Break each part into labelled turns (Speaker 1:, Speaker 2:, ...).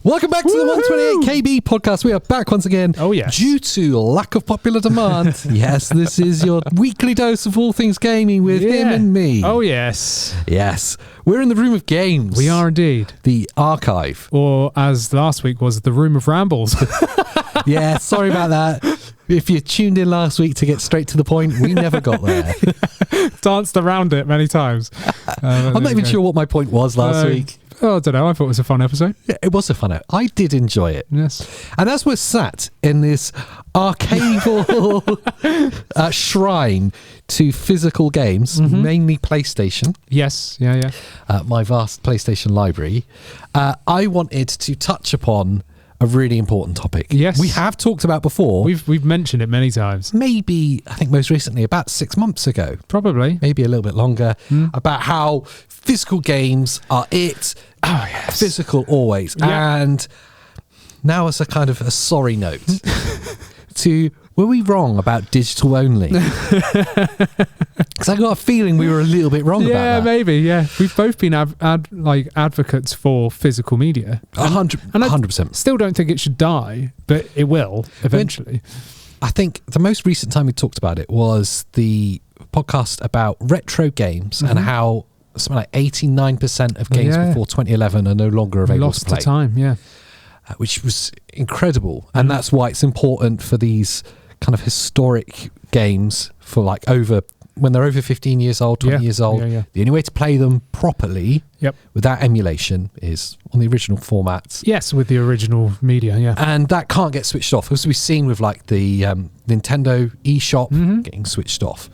Speaker 1: Welcome back to the 128 KB podcast. We are back once again.
Speaker 2: Oh, yes.
Speaker 1: Due to lack of popular demand. Yes, this is your weekly dose of all things gaming with him and me.
Speaker 2: Oh, yes.
Speaker 1: Yes. We're in the room of games.
Speaker 2: We are indeed.
Speaker 1: The archive.
Speaker 2: Or, as last week was, the room of rambles.
Speaker 1: Yeah, sorry about that. If you tuned in last week to get straight to the point, we never got there.
Speaker 2: Danced around it many times.
Speaker 1: I'm not even sure what my point was last week.
Speaker 2: Oh, I don't know. I thought it was a fun episode.
Speaker 1: Yeah, it was a fun episode. I did enjoy it.
Speaker 2: Yes.
Speaker 1: And as we're sat in this archival shrine to physical games, mainly PlayStation.
Speaker 2: Yes. Yeah.
Speaker 1: My vast PlayStation library. I wanted to touch upon a really important topic.
Speaker 2: Yes.
Speaker 1: We have talked about before.
Speaker 2: We've mentioned it many times.
Speaker 1: Maybe, I think most recently, about 6 months ago.
Speaker 2: Probably.
Speaker 1: Maybe a little bit longer. About how physical games are it.
Speaker 2: Oh, yes.
Speaker 1: Physical always.
Speaker 2: Yeah.
Speaker 1: And now as a kind of a sorry note were we wrong about digital only? Because I got a feeling we were a little bit wrong about that.
Speaker 2: Yeah, maybe. Yeah, we've both been advocates for physical media.
Speaker 1: 100%.
Speaker 2: Still don't think it should die, but it will eventually.
Speaker 1: I think the most recent time we talked about it was the podcast about retro games and how something like 89% of games before 2011 are no longer available to play.
Speaker 2: Lost to time, yeah.
Speaker 1: Which was incredible. And that's why it's important for these kind of historic games for when they're over 15 years old, 20 years old.
Speaker 2: Yeah.
Speaker 1: The only way to play them properly
Speaker 2: Yep.
Speaker 1: without emulation is on the original formats.
Speaker 2: Yes, with the original media, yeah.
Speaker 1: And that can't get switched off. As we've seen with like the Nintendo eShop getting switched off.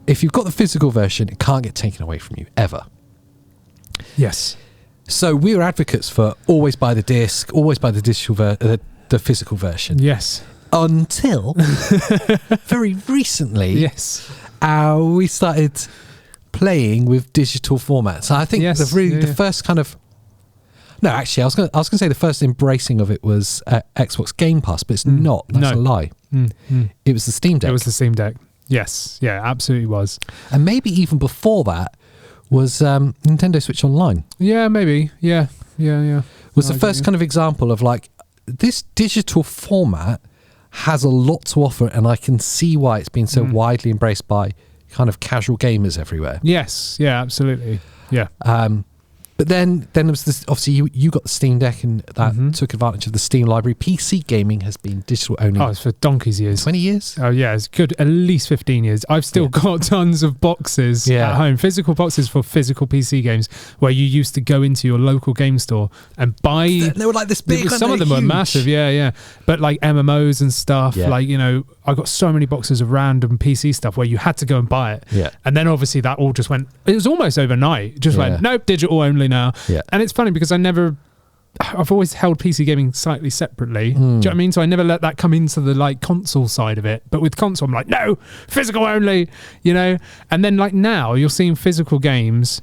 Speaker 1: If you've got the physical version, it can't get taken away from you, ever.
Speaker 2: Yes.
Speaker 1: So we were advocates for always buy the disc, always buy the digital the physical version.
Speaker 2: Yes.
Speaker 1: Until very recently,
Speaker 2: Yes.
Speaker 1: We started playing with digital formats. I think the first kind of I was going to say the first embracing of it was Xbox Game Pass, but it's not. That's a lie. It was the Steam Deck.
Speaker 2: It was the Steam Deck. Yes. Yeah, absolutely was.
Speaker 1: And maybe even before that was Nintendo Switch Online.
Speaker 2: Yeah, maybe. Yeah.
Speaker 1: Was the first kind of example of like this digital format has a lot to offer, and I can see why it's been so widely embraced by kind of casual gamers everywhere.
Speaker 2: Yes. Yeah, absolutely. Yeah.
Speaker 1: But then there was this, obviously you got the Steam Deck and that took advantage of the Steam library. PC gaming has been digital only.
Speaker 2: Oh, it's for donkey's years.
Speaker 1: 20 years?
Speaker 2: Oh, yeah, it's good. At least 15 years. I've still got tons of boxes at home, physical boxes for physical PC games, where you used to go into your local game store and buy.
Speaker 1: They were like this big.
Speaker 2: Some of them were massive, yeah. But like MMOs and stuff, like, you know, I got so many boxes of random PC stuff where you had to go and buy it.
Speaker 1: Yeah.
Speaker 2: And then obviously that all just went, it was almost overnight. Just went, nope, digital only now.
Speaker 1: Yeah.
Speaker 2: And it's funny because I've always held PC gaming slightly separately. Do you know what I mean? So I never let that come into the like console side of it. But with console, I'm like, no, physical only, you know? And then like now you're seeing physical games.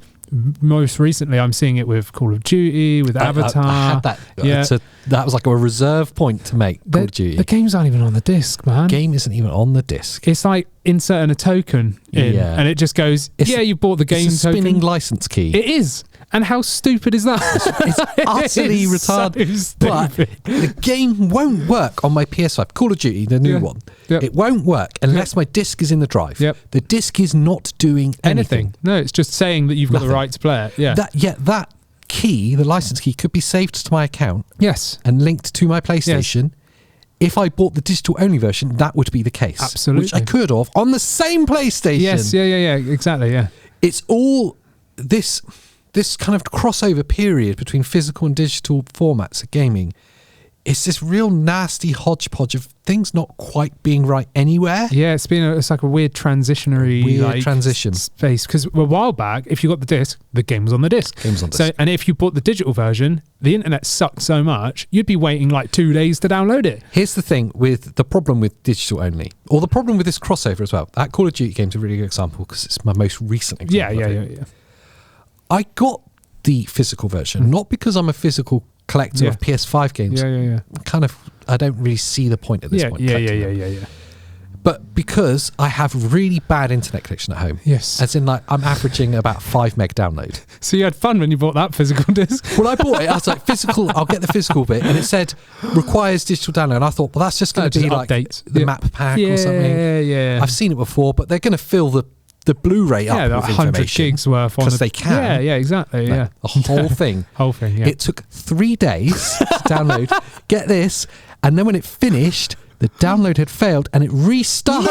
Speaker 2: Most recently, I'm seeing it with Call of Duty, with Avatar.
Speaker 1: I had that.
Speaker 2: Yeah.
Speaker 1: That was like a reserve point to make. Call of Duty.
Speaker 2: The games aren't even on the disc, man.
Speaker 1: Game isn't even on the disc.
Speaker 2: It's like inserting a token in, and it just goes, you bought the game
Speaker 1: it's a spinning
Speaker 2: token.
Speaker 1: license key.
Speaker 2: It is. And how stupid is that?
Speaker 1: It's utterly retarded.
Speaker 2: So
Speaker 1: but the game won't work on my PS5. Call of Duty, the new one.
Speaker 2: Yep.
Speaker 1: It won't work unless my disc is in the drive.
Speaker 2: Yep.
Speaker 1: The disc is not doing anything.
Speaker 2: No, it's just saying that you've got the right to play it. Yeah.
Speaker 1: That key, the license key, could be saved to my account.
Speaker 2: Yes.
Speaker 1: And linked to my PlayStation. Yes. If I bought the digital only version, that would be the case.
Speaker 2: Absolutely.
Speaker 1: Which I could have on the same PlayStation.
Speaker 2: Yes, yeah, exactly, yeah.
Speaker 1: It's all this kind of crossover period between physical and digital formats of gaming. It's this real nasty hodgepodge of things not quite being right anywhere.
Speaker 2: Yeah, it's like a weird transitionary
Speaker 1: transition
Speaker 2: space. Because a while back, if you got the disc, the game was on the disc. So, and if you bought the digital version, the internet sucked so much, you'd be waiting like 2 days to download it.
Speaker 1: Here's the thing with the problem with digital only, or the problem with this crossover as well. That Call of Duty game's a really good example because it's my most recent example.
Speaker 2: Yeah.
Speaker 1: I got the physical version, not because I'm a physical collector of PS5 games.
Speaker 2: Yeah.
Speaker 1: I don't really see the point at this point.
Speaker 2: Yeah.
Speaker 1: But because I have really bad internet connection at home.
Speaker 2: Yes.
Speaker 1: As in, like, I'm averaging about 5 meg download.
Speaker 2: So you had fun when you bought that physical disc?
Speaker 1: Well, I bought it. I was like, physical, I'll get the physical bit. And it said, requires digital download. And I thought, well, that's just going to be like the map pack or something.
Speaker 2: Yeah.
Speaker 1: I've seen it before, but they're going to fill the Blu-ray up with
Speaker 2: 100 gigs worth on
Speaker 1: because they can.
Speaker 2: Yeah, exactly.
Speaker 1: No, the whole thing.
Speaker 2: Yeah.
Speaker 1: It took 3 days to download. Get this. And then when it finished, the download had failed and it restarted.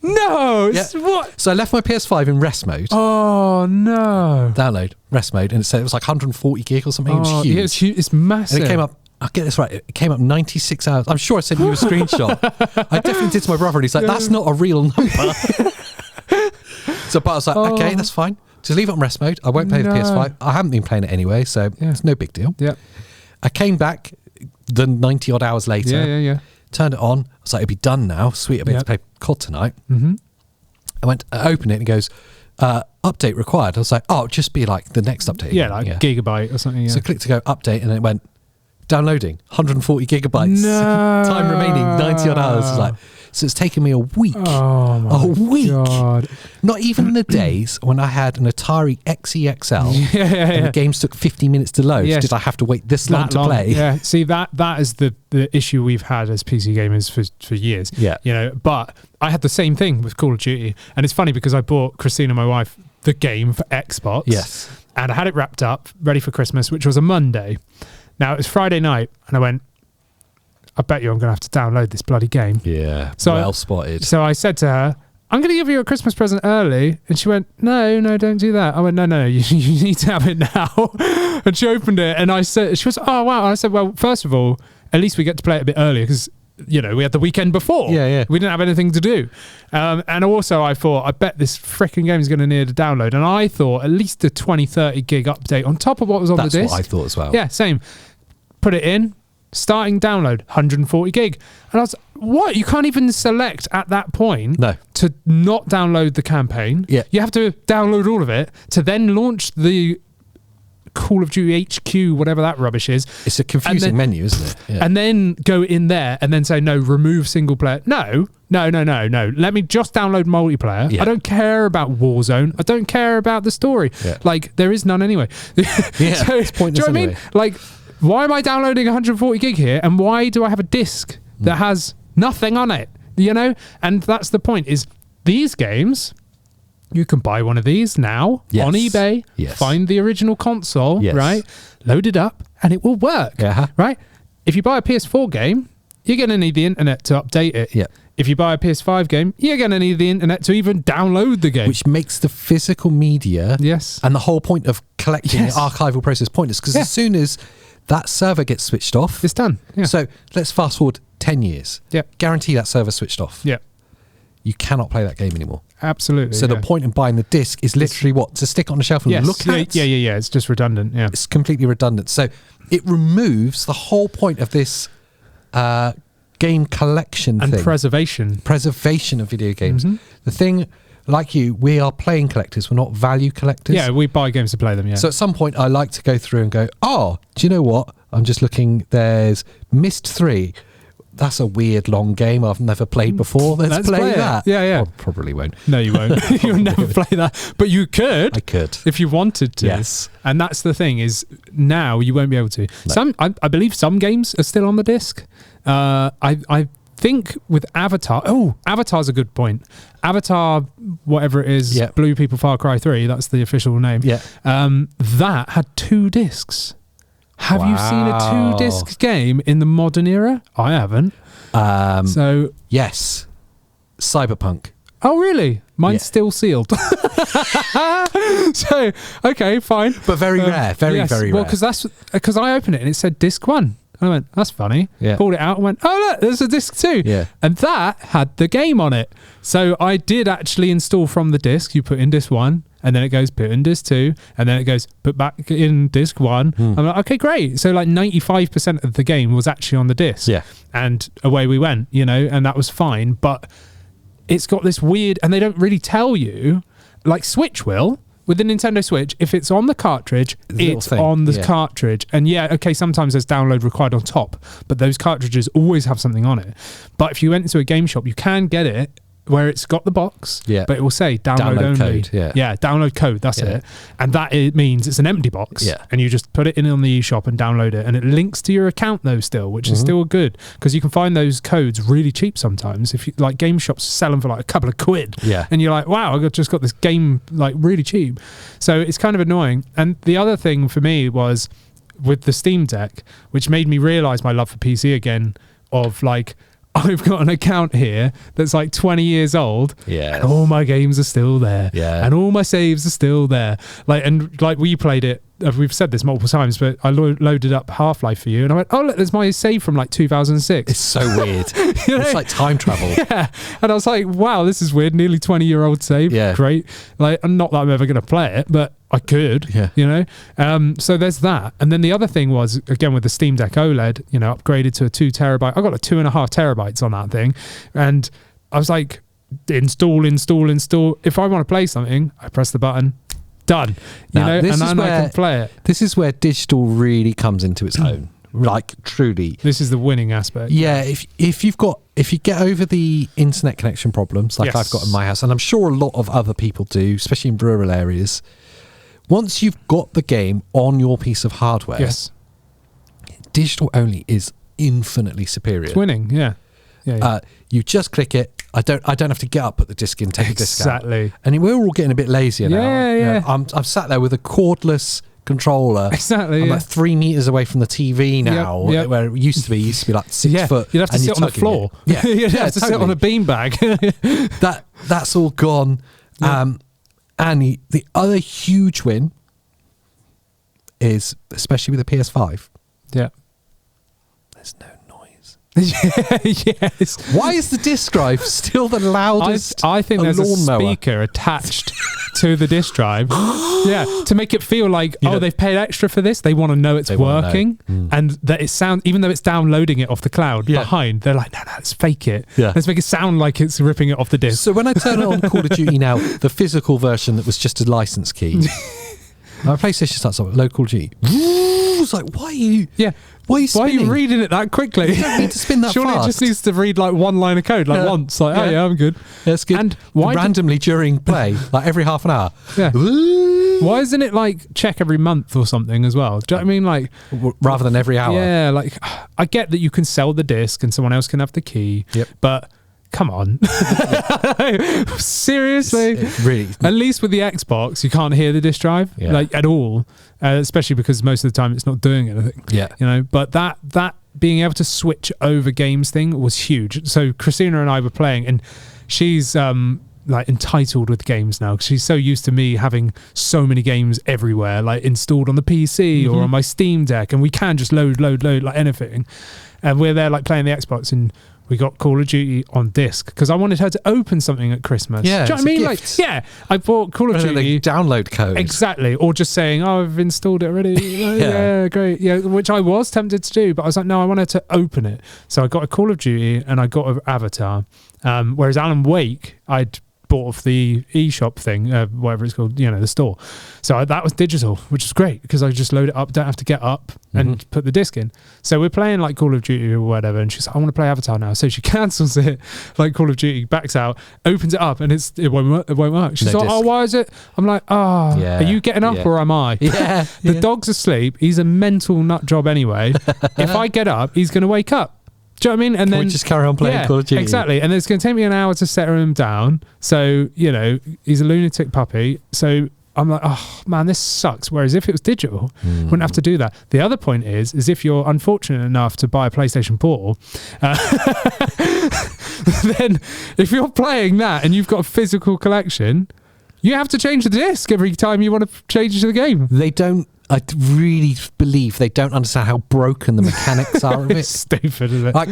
Speaker 2: No.
Speaker 1: Yeah.
Speaker 2: What?
Speaker 1: So I left my PS5 in rest mode.
Speaker 2: Oh, no.
Speaker 1: Download, rest mode. And it said it was like 140 gig or something. It was huge.
Speaker 2: Yeah, it's huge. It's massive.
Speaker 1: And it came up, I'll get this right, it came up 96 hours. I'm sure I sent you a screenshot. I definitely did to my brother and he's like, that's not a real number. So but I was like, okay, that's fine. Just leave it on rest mode. I won't play the PS5. I haven't been playing it anyway, so it's no big deal.
Speaker 2: Yeah.
Speaker 1: I came back the 90 odd hours later.
Speaker 2: Yeah.
Speaker 1: Turned it on. I was like, it'd be done now. Sweet, I'll be able to play COD tonight.
Speaker 2: Mm-hmm.
Speaker 1: I went to open it and it goes, update required. I was like, oh, it'll just be like the next update.
Speaker 2: Yeah, like gigabyte or something. Yeah.
Speaker 1: So I clicked to go update and it went, downloading 140 gigabytes.
Speaker 2: No.
Speaker 1: Time remaining 90 odd hours. Like, so it's taken me a week.
Speaker 2: Oh my God.
Speaker 1: Not even in the days when I had an Atari XEXL and the games took 50 minutes to load. Did I have to wait this long to play?
Speaker 2: Yeah. See, that is the issue we've had as PC gamers for years.
Speaker 1: Yeah.
Speaker 2: You know, but I had the same thing with Call of Duty. And it's funny because I bought Christina, my wife, the game for Xbox.
Speaker 1: Yes.
Speaker 2: And I had it wrapped up, ready for Christmas, which was a Monday. Now, it was Friday night, and I went, I bet you I'm going to have to download this bloody game.
Speaker 1: Yeah,
Speaker 2: so
Speaker 1: well spotted.
Speaker 2: So I said to her, I'm going to give you a Christmas present early. And she went, no, don't do that. I went, no, you need to have it now. And she opened it, and she was, oh, wow. And I said, well, first of all, at least we get to play it a bit earlier because, you know, we had the weekend before.
Speaker 1: Yeah.
Speaker 2: We didn't have anything to do. And also I thought, I bet this freaking game is going to need a download. And I thought at least a 20, 30 gig update on top of what was on the disc.
Speaker 1: That's what I thought as well.
Speaker 2: Yeah, same. Put it in, starting download, 140 gig. And I was, what? You can't even select at that point to not download the campaign.
Speaker 1: Yeah.
Speaker 2: You have to download all of it to then launch the Call of Duty HQ, whatever that rubbish is.
Speaker 1: It's a confusing menu, isn't it? Yeah.
Speaker 2: And then go in there and then say, no, remove single player. No. Let me just download multiplayer.
Speaker 1: Yeah.
Speaker 2: I don't care about Warzone. I don't care about the story.
Speaker 1: Yeah.
Speaker 2: Like, there is none anyway.
Speaker 1: Yeah,
Speaker 2: so,
Speaker 1: it's pointless
Speaker 2: do you know what I mean? Like, why am I downloading 140 gig here? And why do I have a disc that has nothing on it? You know? And that's the point, is these games, you can buy one of these now on eBay, find the original console, right? Load it up and it will work, right? If you buy a PS4 game, you're going to need the internet to update it.
Speaker 1: Yeah.
Speaker 2: If you buy a PS5 game, you're going to need the internet to even download the game.
Speaker 1: Which makes the physical media and the whole point of collecting the archival process pointless, because as soon as that server gets switched off,
Speaker 2: it's done. Yeah.
Speaker 1: So let's fast forward 10 years.
Speaker 2: Yeah.
Speaker 1: Guarantee that server switched off.
Speaker 2: Yeah.
Speaker 1: You cannot play that game anymore.
Speaker 2: Absolutely.
Speaker 1: So the point in buying the disc is literally to stick it on the shelf and look at.
Speaker 2: Yeah. It's just redundant. Yeah.
Speaker 1: It's completely redundant. So it removes the whole point of this game collection
Speaker 2: and
Speaker 1: thing. Preservation of video games.
Speaker 2: Mm-hmm.
Speaker 1: The thing, like you, we are playing collectors. We're not value collectors.
Speaker 2: Yeah, we buy games to play them,
Speaker 1: So at some point I like to go through and go, oh, do you know what? I'm just looking, there's Myst 3. That's a weird long game I've never played before. Let's play that.
Speaker 2: Yeah.
Speaker 1: Oh, probably won't.
Speaker 2: No, you won't. You'll never play that. But you could.
Speaker 1: I could.
Speaker 2: If you wanted to.
Speaker 1: Yes.
Speaker 2: And that's the thing, is now you won't be able to. No. I believe some games are still on the disc. I think with Avatar. Oh, Avatar's a good point. Avatar, whatever it is, Blue People Far Cry 3, that's the official name.
Speaker 1: Yeah.
Speaker 2: That had 2 discs. Have you seen a 2-disc game in the modern era? I haven't. So
Speaker 1: yes, Cyberpunk.
Speaker 2: Oh, really? Mine's still sealed. So, okay, fine.
Speaker 1: But very rare. Very rare.
Speaker 2: Well, because I opened it and it said disc 1. I went, that's funny.
Speaker 1: Yeah.
Speaker 2: Pulled it out and went, oh, look, there's a disc 2.
Speaker 1: Yeah.
Speaker 2: And that had the game on it. So I did actually install from the disc. You put in disc 1, and then it goes put in disc 2, and then it goes put back in disc 1. I'm like, okay, great. So like 95% of the game was actually on the disc.
Speaker 1: Yeah.
Speaker 2: And away we went, you know, and that was fine. But it's got this weird, and they don't really tell you, like Switch will. with the Nintendo Switch, if it's on the cartridge, it's on the cartridge. And sometimes there's download required on top, but those cartridges always have something on it. But if you went into a game shop, you can get it where it's got the box, but it will say download only.
Speaker 1: Code,
Speaker 2: download code, that's it. And that it means it's an empty box, and you just put it in on the eShop and download it, and it links to your account though still, which is still good, because you can find those codes really cheap sometimes. If you like, game shops sell them for like a couple of quid, and you're like, wow, I just got this game like really cheap. So it's kind of annoying. And the other thing for me was with the Steam Deck, which made me realize my love for PC again, of like, I've got an account here that's like 20 years old, and all my games are still there, and all my saves are still there. Like, and like we played it, we've said this multiple times, but I loaded up Half-Life for you, and I went, oh look, there's my save from like 2006.
Speaker 1: It's so weird. It's like time travel.
Speaker 2: Yeah, and I was like, wow, this is weird. Nearly 20-year-old save. Yeah, great. Like, not that I'm ever going to play it, but I could, so there's that. And then the other thing was, again, with the Steam Deck OLED, upgraded to a 2 terabyte. I got a 2.5 terabytes on that thing. And I was like, install. If I want to play something, I press the button, done. I can play it.
Speaker 1: This is where digital really comes into its own. Like, truly.
Speaker 2: This is the winning aspect.
Speaker 1: Yeah, if you get over the internet connection problems like I've got in my house, and I'm sure a lot of other people do, especially in rural areas, once you've got the game on your piece of hardware, digital only is infinitely superior.
Speaker 2: It's winning,
Speaker 1: you just click it. I don't have to get up, put the disc in, take the disc out.
Speaker 2: Exactly.
Speaker 1: And we're all getting a bit lazier now.
Speaker 2: Yeah.
Speaker 1: I'm sat there with a cordless controller.
Speaker 2: Exactly.
Speaker 1: I'm like 3 meters away from the TV now, where it used to be like 6 foot.
Speaker 2: You'd have to sit on the floor. You'd have to sit on a beanbag.
Speaker 1: That's all gone. And the other huge win is, especially with the PS5, there's no noise.
Speaker 2: Yes.
Speaker 1: Why is the disc drive still the loudest?
Speaker 2: I think there's a speaker attached to the disc drive. To make it feel like, they've paid extra for this. They want to know it's working, and that it sounds, even though it's downloading it off the cloud behind, they're like, no, let's fake it. Let's make it sound like it's ripping it off the disc.
Speaker 1: So when I turn on Call of Duty now, the physical version that was just a license key, my PlayStation starts up, low Call of Duty. It's like, why are you
Speaker 2: reading it that quickly?
Speaker 1: You don't need to spin that
Speaker 2: Surely
Speaker 1: fast.
Speaker 2: It just needs to read like one line of code, like once. Like, I'm good.
Speaker 1: That's good.
Speaker 2: And
Speaker 1: randomly during play, like every half an hour.
Speaker 2: Why isn't it like check every month or something as well? Do you know what I mean? Like,
Speaker 1: rather than every hour.
Speaker 2: Yeah, like, I get that you can sell the disc and someone else can have the key, but come on. Seriously?
Speaker 1: Really.
Speaker 2: At least with the Xbox, you can't hear the disc drive like at all, especially because most of the time it's not doing anything. But that being able to switch over games thing was huge. So Christina and I were playing, and she's like entitled with games now, because she's so used to me having so many games everywhere, like installed on the PC or on my Steam Deck, and we can just load like anything. And we're there like playing the Xbox, and we got Call of Duty on disc because I wanted her to open something at Christmas.
Speaker 1: Yeah,
Speaker 2: do you know what I mean? Like, I bought Call of Duty
Speaker 1: download code.
Speaker 2: Exactly, or just saying, "Oh, I've installed it already." Yeah, great. Yeah, which I was tempted to do, but I was like, "No, I want her to open it." So I got a Call of Duty and I got an Avatar. Whereas Alan Wake, I'd bought off the eShop thing, whatever it's called, the store. So that was digital, which is great because I just load it up, don't have to get up and put the disc in. So we're playing like Call of Duty or whatever, and she's like, I want to play Avatar now. So she cancels it, like Call of Duty, backs out, opens it up, and it won't work. She's like, oh, why is it? I'm like, are you getting up or am I? The dog's asleep. He's a mental nut job anyway. If I get up, he's going to wake up. Do you know what I mean? And then
Speaker 1: we just carry on playing Call of Duty.
Speaker 2: Exactly. And it's going to take me an hour to settle him down. So, he's a lunatic puppy. So I'm like, oh man, this sucks. Whereas if it was digital, wouldn't have to do that. The other point is if you're unfortunate enough to buy a PlayStation Portal, then if you're playing that and you've got a physical collection, you have to change the disc every time you want to change the game.
Speaker 1: I really believe they don't understand how broken the mechanics are of it.
Speaker 2: It's stupid, isn't it?
Speaker 1: Like,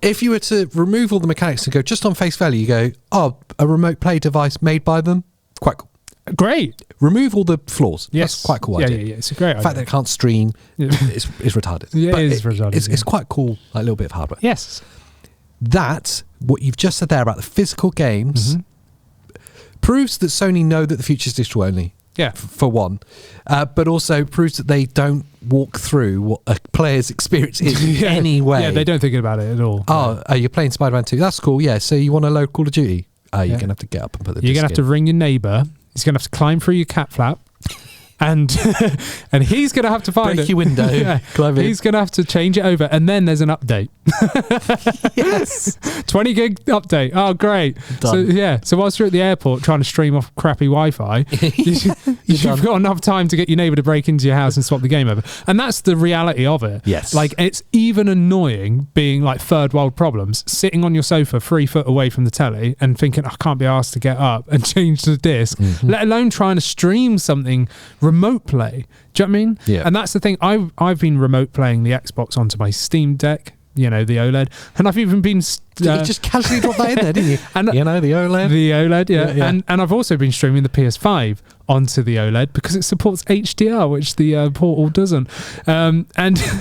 Speaker 1: if you were to remove all the mechanics and go just on face value, you go, oh, a remote play device made by them, quite cool.
Speaker 2: Great.
Speaker 1: Remove all the flaws.
Speaker 2: Yes.
Speaker 1: That's quite cool idea.
Speaker 2: Yeah. It's a great idea.
Speaker 1: The fact that it can't stream is retarded.
Speaker 2: Yeah, but it is retarded.
Speaker 1: It's quite cool, like a little bit of hardware.
Speaker 2: Yes.
Speaker 1: That, what you've just said there about the physical games, proves that Sony know that the future is digital only. for one, but also proves that they don't walk through what a player's experience is anyway.
Speaker 2: Yeah, they don't think about it at all.
Speaker 1: You're playing Spider-Man 2. That's cool. Yeah, so you want to load Call of Duty? You're going to have to get up and put the disc in.
Speaker 2: You're going to have to ring your neighbour. He's going to have to climb through your cat flap. And he's going to have to find
Speaker 1: break your window.
Speaker 2: He's going to have to change it over, and then there's an update.
Speaker 1: Yes,
Speaker 2: 20 gig update. Oh, great! Done. So whilst you're at the airport trying to stream off crappy Wi-Fi, you've got enough time to get your neighbour to break into your house and swap the game over. And that's the reality of it.
Speaker 1: Yes,
Speaker 2: like it's even annoying being like third world problems, sitting on your sofa 3 foot away from the telly and thinking I can't be asked to get up and change the disc, let alone trying to stream something. Remote play. Do you know what I mean?
Speaker 1: Yeah.
Speaker 2: And that's the thing. I've been remote playing the Xbox onto my Steam Deck, the OLED. And I've even been...
Speaker 1: you just casually dropped that in there, didn't you?
Speaker 2: And,
Speaker 1: the OLED?
Speaker 2: The OLED, yeah. And I've also been streaming the PS5 onto the OLED because it supports HDR, which the Portal doesn't. And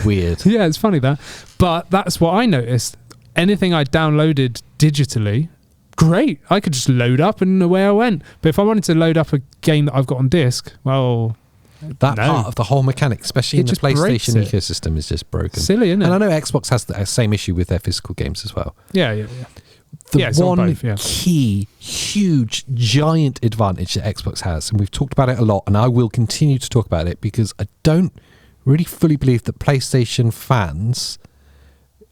Speaker 1: Weird.
Speaker 2: Yeah, it's funny that. But that's what I noticed. Anything I downloaded digitally... Great, I could just load up and away I went. But if I wanted to load up a game that I've got on disc, well,
Speaker 1: part of the whole mechanic, especially in the PlayStation ecosystem, is just broken.
Speaker 2: Silly, isn't it?
Speaker 1: And I know Xbox has the same issue with their physical games as well.
Speaker 2: Yeah.
Speaker 1: The one key, huge, giant advantage that Xbox has, and we've talked about it a lot, and I will continue to talk about it because I don't really fully believe that PlayStation fans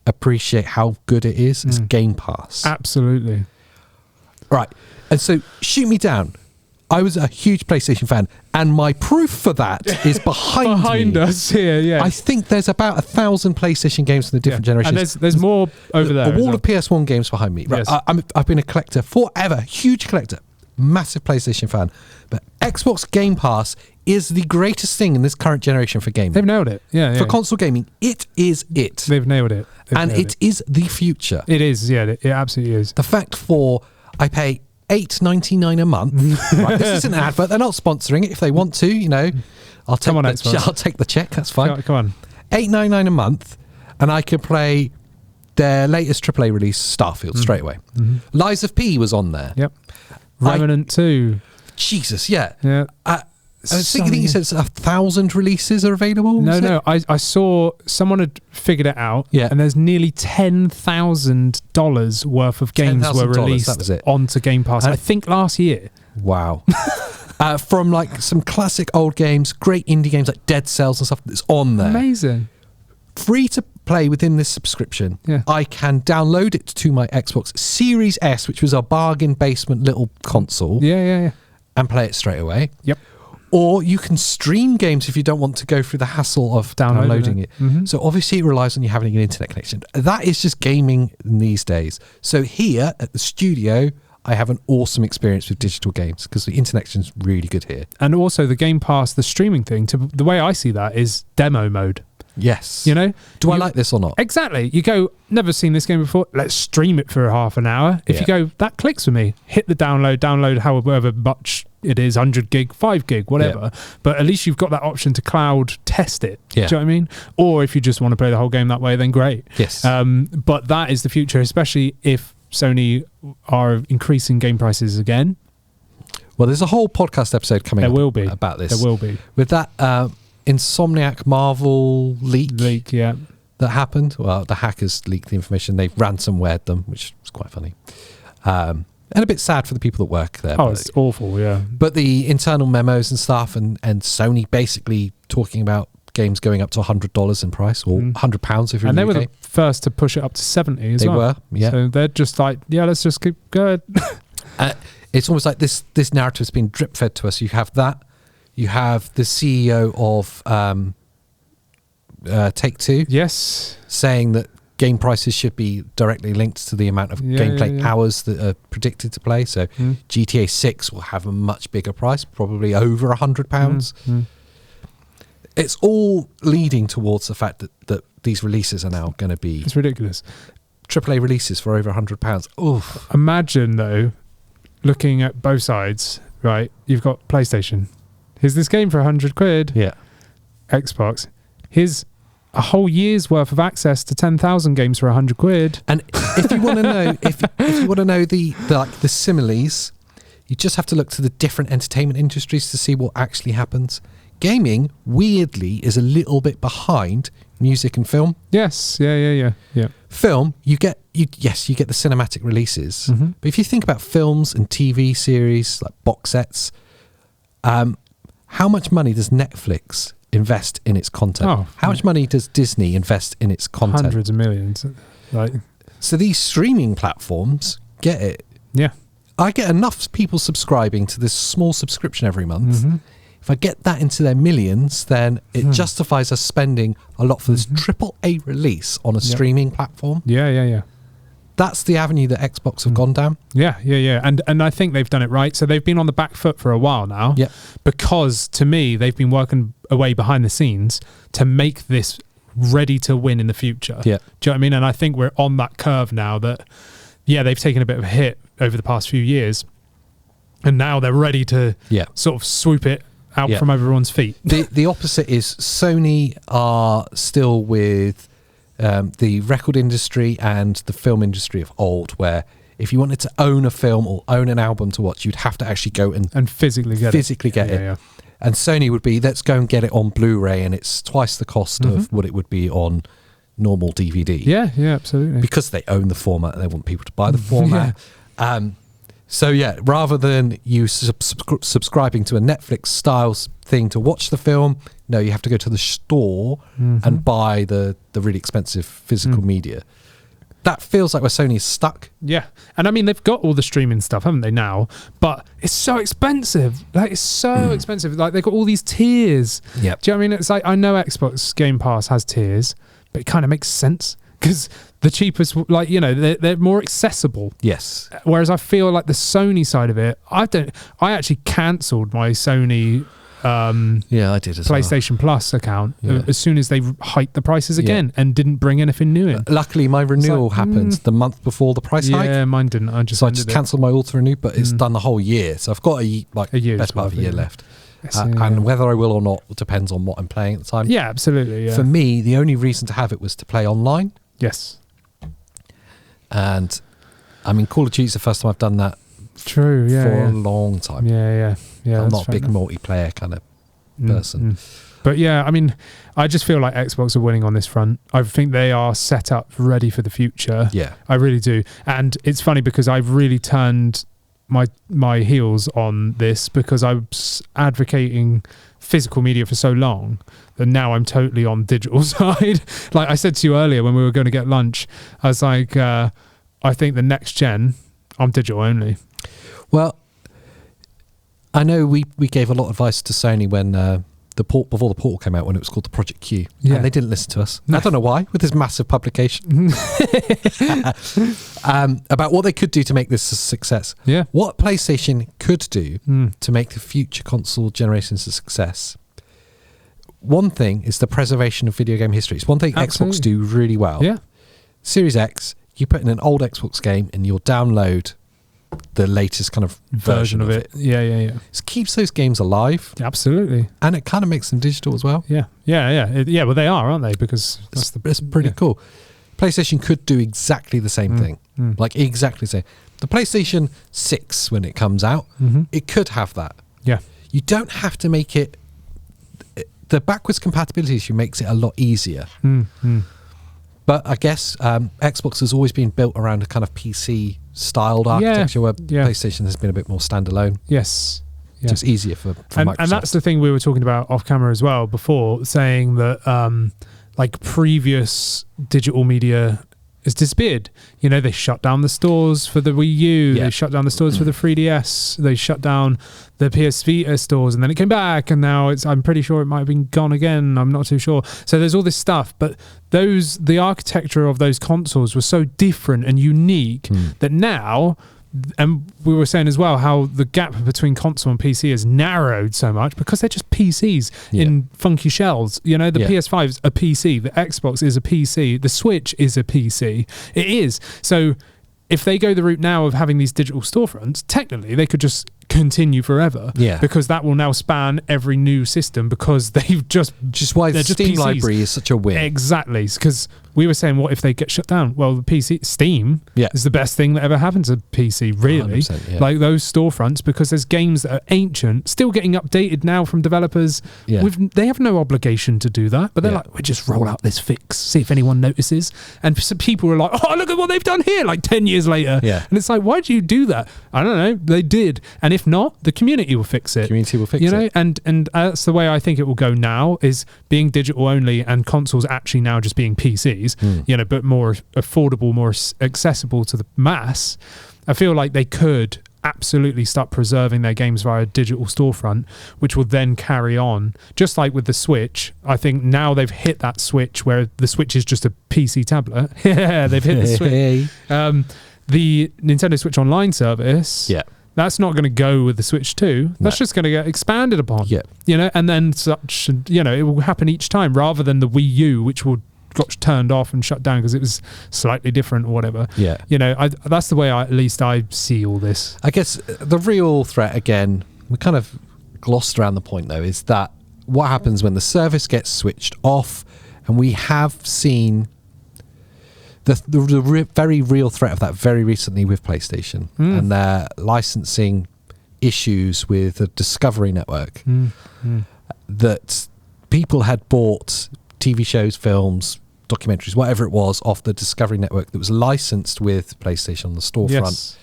Speaker 1: appreciate how good it is. It's Game Pass.
Speaker 2: Absolutely.
Speaker 1: Right, and so shoot me down. I was a huge PlayStation fan, and my proof for that is behind
Speaker 2: us here. Yeah,
Speaker 1: I think there's about 1,000 PlayStation games from the different generations.
Speaker 2: And there's more over there.
Speaker 1: A wall of PS1 games behind me. Right, yes. I've been a collector forever, huge collector, massive PlayStation fan. But Xbox Game Pass is the greatest thing in this current generation for gaming.
Speaker 2: They've nailed it. Yeah,
Speaker 1: for console gaming, it is it.
Speaker 2: They've nailed it.
Speaker 1: It is the future.
Speaker 2: It is. Yeah, it absolutely is.
Speaker 1: The fact I pay $8.99 a month. Right, this isn't an advert. They're not sponsoring it. If they want to, I'll take the check. That's fine.
Speaker 2: Come on.
Speaker 1: $8.99 a month, and I can play their latest AAA release, Starfield, straight away. Lies of P was on there.
Speaker 2: Yep. Remnant 2.
Speaker 1: Jesus, yeah.
Speaker 2: Yeah.
Speaker 1: I was thinking you said 1,000 releases are available.
Speaker 2: No. I saw someone had figured it out.
Speaker 1: Yeah.
Speaker 2: And there's nearly $10,000 worth of games were released onto Game Pass. I think last year.
Speaker 1: Wow. From like some classic old games, great indie games like Dead Cells and stuff that's on there.
Speaker 2: Amazing.
Speaker 1: Free to play within this subscription.
Speaker 2: Yeah.
Speaker 1: I can download it to my Xbox Series S, which was a bargain basement little console.
Speaker 2: Yeah.
Speaker 1: And play it straight away.
Speaker 2: Yep.
Speaker 1: Or you can stream games if you don't want to go through the hassle of downloading it. So obviously it relies on you having an internet connection. That is just gaming in these days. So here at the studio, I have an awesome experience with digital games because the internet connection is really good here.
Speaker 2: And also the Game Pass, the streaming thing, the way I see that is demo mode.
Speaker 1: Yes.
Speaker 2: Do
Speaker 1: I like this or not?
Speaker 2: Exactly. You go, never seen this game before, let's stream it for half an hour. If you go, that clicks for me, hit the download however much it is, 100 gig, 5 gig, whatever. But at least you've got that option to cloud test it. Do you know what I mean? Or if you just want to play the whole game that way, then great.
Speaker 1: Yes.
Speaker 2: But that is the future, especially if Sony are increasing game prices again.
Speaker 1: Well, there's a whole podcast episode coming up about this.
Speaker 2: There will be.
Speaker 1: With that Insomniac Marvel leak that happened. Well, the hackers leaked the information. They've ransomwared them, which was quite funny. And a bit sad for the people that work there.
Speaker 2: Oh, it's awful, yeah.
Speaker 1: But the internal memos and stuff and Sony basically talking about games going up to $100 in price or £100 if you're in the UK.
Speaker 2: And they were the first to push it up to 70 as well.
Speaker 1: They were, yeah.
Speaker 2: So they're just like, let's just keep going.
Speaker 1: It's almost like this narrative has been drip fed to us. You have that. You have the CEO of Take-Two.
Speaker 2: Yes.
Speaker 1: Saying that game prices should be directly linked to the amount of gameplay hours that are predicted to play. So GTA 6 will have a much bigger price, probably over £100. It's all leading towards the fact that these releases are now going to be...
Speaker 2: It's ridiculous.
Speaker 1: AAA releases for over £100. Oof.
Speaker 2: Imagine, though, looking at both sides, right? You've got PlayStation. Here's this game for £100.
Speaker 1: Yeah.
Speaker 2: Xbox. Here's a whole year's worth of access to 10,000 games for £100.
Speaker 1: And if you want to know, if you want to know the similes, You just have to look to the different entertainment industries to see what actually happens. Gaming, weirdly, is a little bit behind music and film.
Speaker 2: Yes, yeah.
Speaker 1: Film, you get the cinematic releases, but if you think about films and TV series like box sets, how much money does Netflix invest in its content? How much money does Disney invest in its content?
Speaker 2: Hundreds of millions.
Speaker 1: So these streaming platforms get it.
Speaker 2: Yeah.
Speaker 1: I get enough people subscribing to this small subscription every month. If I get that into their millions, then it justifies us spending a lot for this AAA release on a streaming platform.
Speaker 2: Yeah.
Speaker 1: That's the avenue that Xbox have gone down.
Speaker 2: Yeah. And I think they've done it right. So they've been on the back foot for a while now.
Speaker 1: Yeah.
Speaker 2: Because to me, they've been working away behind the scenes to make this ready to win in the future.
Speaker 1: Yeah.
Speaker 2: Do you know what I mean? And I think we're on that curve now that, they've taken a bit of a hit over the past few years. And now they're ready to sort of swoop it out from everyone's feet.
Speaker 1: The opposite is Sony are still with the record industry and the film industry of old, where if you wanted to own a film or own an album to watch, you'd have to actually go and
Speaker 2: physically get it.
Speaker 1: Yeah. And Sony would be, let's go and get it on Blu-ray, and it's twice the cost of what it would be on normal DVD.
Speaker 2: Yeah, absolutely.
Speaker 1: Because they own the format and they want people to buy the format. So rather than you subscribing to a Netflix style thing to watch the film, no, you have to go to the store and buy the really expensive physical media. That feels like where Sony is stuck.
Speaker 2: Yeah. And I mean, they've got all the streaming stuff, haven't they, now? But it's so expensive. It's so expensive. They've got all these tiers.
Speaker 1: Yep.
Speaker 2: Do you know what I mean? It's like, I know Xbox Game Pass has tiers, but it kind of makes sense because the cheapest, they're more accessible.
Speaker 1: Yes.
Speaker 2: Whereas I feel like the Sony side of it, I actually cancelled my Sony
Speaker 1: I did as
Speaker 2: PlayStation Plus account as soon as they hiked the prices again and didn't bring anything new in.
Speaker 1: Luckily, my renewal happened the month before the price hike.
Speaker 2: Yeah, mine didn't. I just
Speaker 1: cancelled my auto renew, but it's done the whole year, so I've got a year, best part of a year left. And whether I will or not depends on what I'm playing at the time.
Speaker 2: Yeah, absolutely. Yeah.
Speaker 1: For me, the only reason to have it was to play online.
Speaker 2: Yes.
Speaker 1: And I mean, Call of Duty is the first time I've done that.
Speaker 2: True. Yeah.
Speaker 1: For a long time.
Speaker 2: Yeah.
Speaker 1: I'm not a big multiplayer kind of person.
Speaker 2: But yeah, I mean, I just feel like Xbox are winning on this front. I think they are set up ready for the future.
Speaker 1: Yeah.
Speaker 2: I really do. And it's funny because I've really turned my heels on this because I was advocating physical media for so long that now I'm totally on digital side. Like I said to you earlier when we were going to get lunch, I was like, I think the next gen, I'm digital only.
Speaker 1: Well, I know we gave a lot of advice to Sony when before the Portal came out, when it was called the Project Q. Yeah. And they didn't listen to us. No. I don't know why, with this massive publication. About what they could do to make this a success.
Speaker 2: Yeah.
Speaker 1: What PlayStation could do to make the future console generations a success. One thing is the preservation of video game history. It's one thing Xbox do really well.
Speaker 2: Yeah.
Speaker 1: Series X, you put in an old Xbox game and you'll download the latest kind of version of it.
Speaker 2: Yeah.
Speaker 1: It keeps those games alive.
Speaker 2: Absolutely.
Speaker 1: And it kind of makes them digital as well.
Speaker 2: Yeah. Well, they are, aren't they? Because
Speaker 1: it's pretty cool. PlayStation could do exactly the same thing. Like exactly the same. The PlayStation 6, when it comes out, it could have that.
Speaker 2: Yeah.
Speaker 1: You don't have to make it... The backwards compatibility issue makes it a lot easier. But I guess Xbox has always been built around a kind of PC styled architecture where PlayStation has been a bit more standalone.
Speaker 2: Yes.
Speaker 1: Just easier for Microsoft.
Speaker 2: And that's the thing we were talking about off camera as well before, saying that like previous digital media has disappeared. You know, they shut down the stores for the Wii U, they shut down the stores for the 3DS, they shut down the PS Vita stores, and then it came back, and now I'm pretty sure it might have been gone again. I'm not too sure. So there's all this stuff, but the architecture of those consoles was so different and unique that now, and we were saying as well how the gap between console and PC has narrowed so much because they're just PCs in funky shells. You know, the PS5 is a PC, the Xbox is a PC, the Switch is a PC. It is. So if they go the route now of having these digital storefronts, technically they could just continue forever.
Speaker 1: Yeah.
Speaker 2: Because that will now span every new system because they've just
Speaker 1: why the Steam library is such a win.
Speaker 2: Exactly. Because we were saying, what if they get shut down? Well, the PC Steam is the best thing that ever happened to PC, really.
Speaker 1: Yeah.
Speaker 2: Like those storefronts, because there's games that are ancient, still getting updated now from developers.
Speaker 1: Yeah.
Speaker 2: They have no obligation to do that, but they're like, we'll just roll out this fix, see if anyone notices. And some people are like, oh, look at what they've done here, like 10 years later.
Speaker 1: Yeah.
Speaker 2: And it's like, why'd you do that? I don't know. They did. And if not, the community will fix it.
Speaker 1: Community will fix it.
Speaker 2: And that's the way I think it will go now, is being digital only and consoles actually now just being PCs, but more affordable, more accessible to the mass. I feel like they could absolutely start preserving their games via a digital storefront, which will then carry on. Just like with the Switch, I think now they've hit that switch where the Switch is just a PC tablet. Yeah, they've hit the switch. The Nintendo Switch Online service, that's not going to go with the Switch 2. That's just going to get expanded upon. And then such, it will happen each time, rather than the Wii U, which got turned off and shut down because it was slightly different or whatever. That's the way at least I see all this.
Speaker 1: I guess the real threat, again, we kind of glossed around the point though, is that what happens when the service gets switched off, and we have seen the very real threat of that very recently with PlayStation and their licensing issues with the Discovery Network, that people had bought TV shows, films, documentaries, whatever it was, off the Discovery Network that was licensed with PlayStation on the storefront.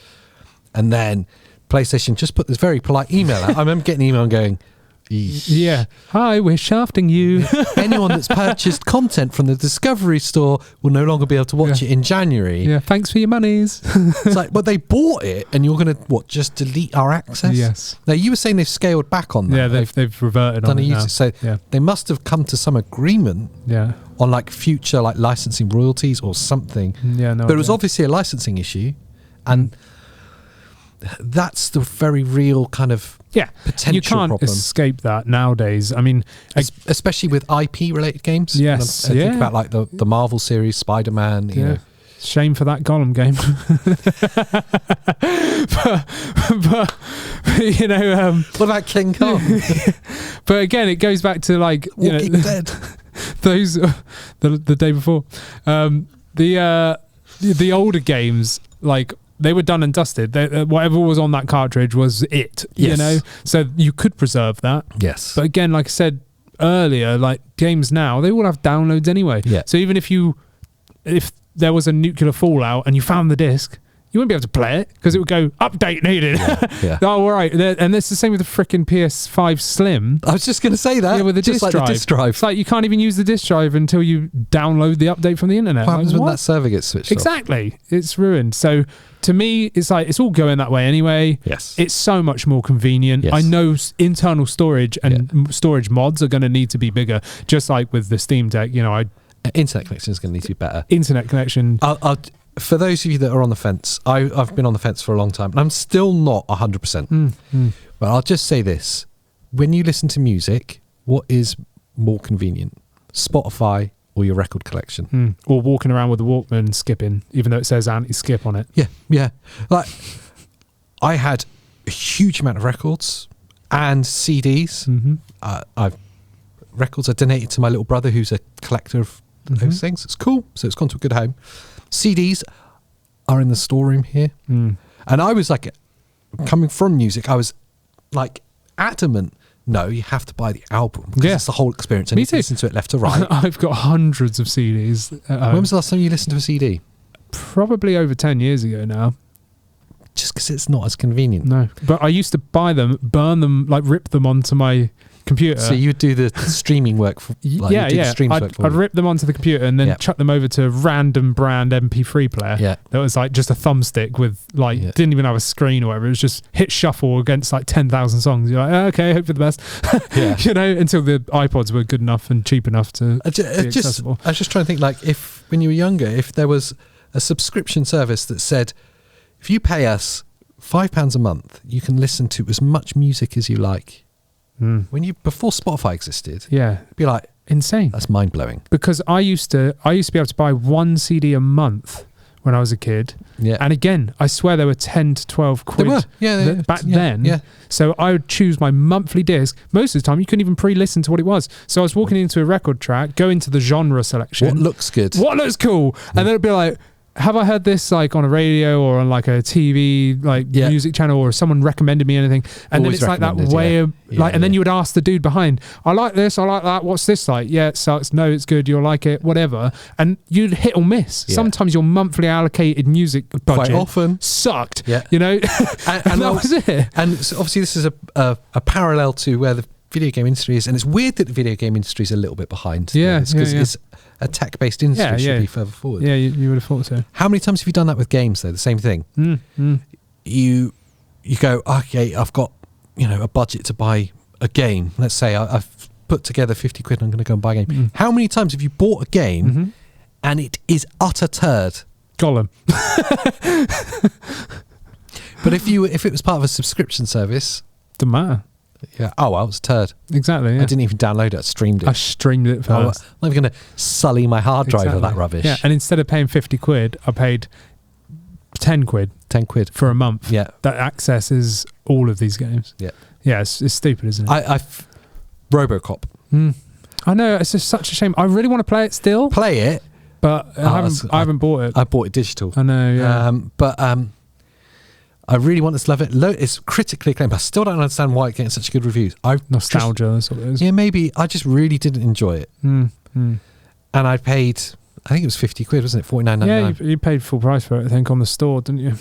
Speaker 1: And then PlayStation just put this very polite email out. I remember getting an email and going,
Speaker 2: hi, we're shafting you.
Speaker 1: Anyone that's purchased content from the Discovery store will no longer be able to watch it in January.
Speaker 2: Thanks for your monies.
Speaker 1: It's like, but they bought it, and you're going to just delete our access?
Speaker 2: Yes.
Speaker 1: Now, you were saying they've scaled back on that.
Speaker 2: Yeah, they've reverted on it now.
Speaker 1: So they must have come to some agreement on like future like licensing royalties or something. But it was obviously a licensing issue, and that's the very real kind of potential
Speaker 2: you can't
Speaker 1: problem.
Speaker 2: Escape that nowadays. I mean,
Speaker 1: especially with IP related games.
Speaker 2: Yes,
Speaker 1: I think about like the Marvel series, Spider-Man. You know.
Speaker 2: Shame for that Gollum game. but
Speaker 1: what about King Kong?
Speaker 2: But again, it goes back to like
Speaker 1: Walking Dead.
Speaker 2: Those the day before, the older games, like, they were done and dusted. Whatever was on that cartridge was it, So you could preserve that.
Speaker 1: Yes.
Speaker 2: But again, like I said earlier, like games now, they all have downloads anyway.
Speaker 1: Yeah.
Speaker 2: So even if there was a nuclear fallout and you found the disc, you wouldn't be able to play it because it would go, update needed. Oh, all right. And it's the same with the freaking PS5 Slim.
Speaker 1: I was just going to say that.
Speaker 2: Yeah, with the disc drive.
Speaker 1: The disc drive.
Speaker 2: It's like you can't even use the disc drive until you download the update from the internet.
Speaker 1: What happens when that server gets switched off?
Speaker 2: Exactly. It's ruined. So to me, it's like, it's all going that way anyway.
Speaker 1: Yes.
Speaker 2: It's so much more convenient. Yes. I know internal storage and storage mods are going to need to be bigger, just like with the Steam Deck.
Speaker 1: Internet connection is going to need to be better.
Speaker 2: Internet connection.
Speaker 1: For those of you that are on the fence, I've been on the fence for a long time, and I'm still not 100%. But I'll just say this. When you listen to music, what is more convenient? Spotify or your record collection?
Speaker 2: Or walking around with a Walkman skipping, even though it says anti-skip on it.
Speaker 1: Yeah. Like, I had a huge amount of records and CDs. Records I donated to my little brother, who's a collector of those things. It's cool. So it's gone to a good home. CDs are in the storeroom here. And I was like, coming from music, I was like adamant, no, you have to buy the album because it's the whole experience. And you listen to it left to right.
Speaker 2: I've got hundreds of CDs.
Speaker 1: When was the last time you listened to a CD?
Speaker 2: Probably over 10 years ago now.
Speaker 1: Just because it's not as convenient.
Speaker 2: No, but I used to buy them, burn them, like rip them onto my computer.
Speaker 1: So you would do the streaming work for
Speaker 2: I'd rip them onto the computer and then chuck them over to a random brand MP3 player that was like just a thumbstick with like didn't even have a screen or whatever. It was just hit shuffle against like 10,000 songs. You're like, okay, hope for the best. Until the iPods were good enough and cheap enough to be accessible.
Speaker 1: I was just trying to think, like, if when you were younger, if there was a subscription service that said, if you pay us £5 a month, you can listen to as much music as you like. Before Spotify existed, it'd be like
Speaker 2: insane.
Speaker 1: That's mind blowing.
Speaker 2: Because I used to be able to buy one CD a month when I was a kid.
Speaker 1: Yeah.
Speaker 2: And again, I swear they were 10 to 12 quid
Speaker 1: They were.
Speaker 2: back then.
Speaker 1: Yeah.
Speaker 2: So I would choose my monthly disc. Most of the time, you couldn't even pre-listen to what it was. So I was walking into a record track, go into the genre selection.
Speaker 1: What looks good?
Speaker 2: What looks cool? And then it'd be like, have I heard this like on a radio or on like a TV music channel, or someone recommended me anything? And
Speaker 1: Always
Speaker 2: then it's like that way of like, and then you would ask the dude behind, I like this, I like that. What's this like? Yeah, it sucks. No, it's good. You'll like it. Whatever. And you'd hit or miss. Yeah. Sometimes your monthly allocated music budget
Speaker 1: quite often
Speaker 2: sucked.
Speaker 1: Yeah.
Speaker 2: You know, and that was it.
Speaker 1: And so obviously this is a parallel to where the video game industry is, and it's weird that the video game industry is a little bit behind.
Speaker 2: Yeah,
Speaker 1: because it's a tech-based industry, should be further forward.
Speaker 2: Yeah, you would have thought so.
Speaker 1: How many times have you done that with games, though? The same thing. You go, okay, I've got a budget to buy a game. Let's say I've put together 50 quid and I'm going to go and buy a game. How many times have you bought a game and it is utter turd?
Speaker 2: Gollum.
Speaker 1: But if it was part of a subscription service,
Speaker 2: doesn't matter.
Speaker 1: Yeah. Oh, well, it was a turd.
Speaker 2: Exactly. Yeah.
Speaker 1: I didn't even download it. I streamed it.
Speaker 2: I streamed it first.
Speaker 1: I'm not even going to sully my hard drive with that rubbish.
Speaker 2: Yeah. And instead of paying 50 quid, I paid 10 quid.
Speaker 1: 10 quid
Speaker 2: for a month.
Speaker 1: Yeah.
Speaker 2: That accesses all of these games.
Speaker 1: Yeah.
Speaker 2: Yeah. It's stupid, isn't it?
Speaker 1: RoboCop.
Speaker 2: I know. It's just such a shame. I really want to play it still.
Speaker 1: Play it.
Speaker 2: But I haven't bought it.
Speaker 1: I bought it digital.
Speaker 2: I know. Yeah.
Speaker 1: I really want to love it. It's critically acclaimed. I still don't understand why it's getting such good reviews.
Speaker 2: Nostalgia, that's what it is.
Speaker 1: Yeah, maybe. I just really didn't enjoy it. And I paid, I think it was 50 quid, wasn't it? $49.99.
Speaker 2: Yeah, you paid full price for it, I think, on the store, didn't you?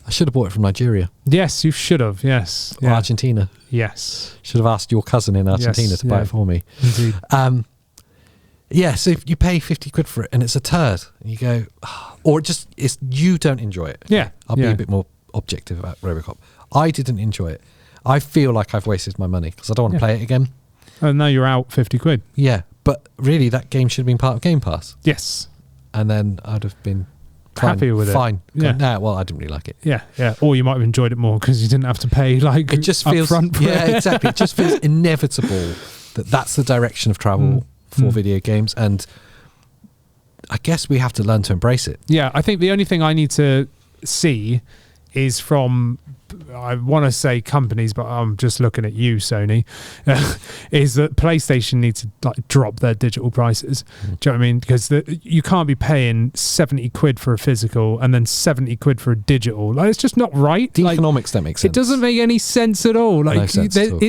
Speaker 1: I should have bought it from Nigeria.
Speaker 2: Yes, you should have. Yes.
Speaker 1: Or Argentina.
Speaker 2: Yes.
Speaker 1: Should have asked your cousin in Argentina to buy it for me.
Speaker 2: Indeed.
Speaker 1: Yeah, so if you pay 50 quid for it and it's a turd, and you go, or you don't enjoy it.
Speaker 2: Yeah.
Speaker 1: I'll be a bit more objective about RoboCop. I didn't enjoy it. I feel like I've wasted my money because I don't want to play it again.
Speaker 2: And now you're out 50 quid.
Speaker 1: Yeah, but really that game should have been part of Game Pass.
Speaker 2: Yes.
Speaker 1: And then I'd have been
Speaker 2: happier with it.
Speaker 1: Fine.
Speaker 2: Yeah.
Speaker 1: Nah, well, I didn't really like it.
Speaker 2: Yeah, yeah. Or you might have enjoyed it more because you didn't have to pay it just feels upfront for it.
Speaker 1: Exactly. It just feels inevitable that's the direction of travel for video games, and I guess we have to learn to embrace it.
Speaker 2: Yeah, I think the only thing I need to see is from, I want to say companies, but I'm just looking at you, Sony, is that PlayStation needs to drop their digital prices. Do you know what I mean? Because you can't be paying 70 quid for a physical and then 70 quid for a digital. It's just not right.
Speaker 1: The economics don't make sense.
Speaker 2: It doesn't make any sense at all.
Speaker 1: No sense at all.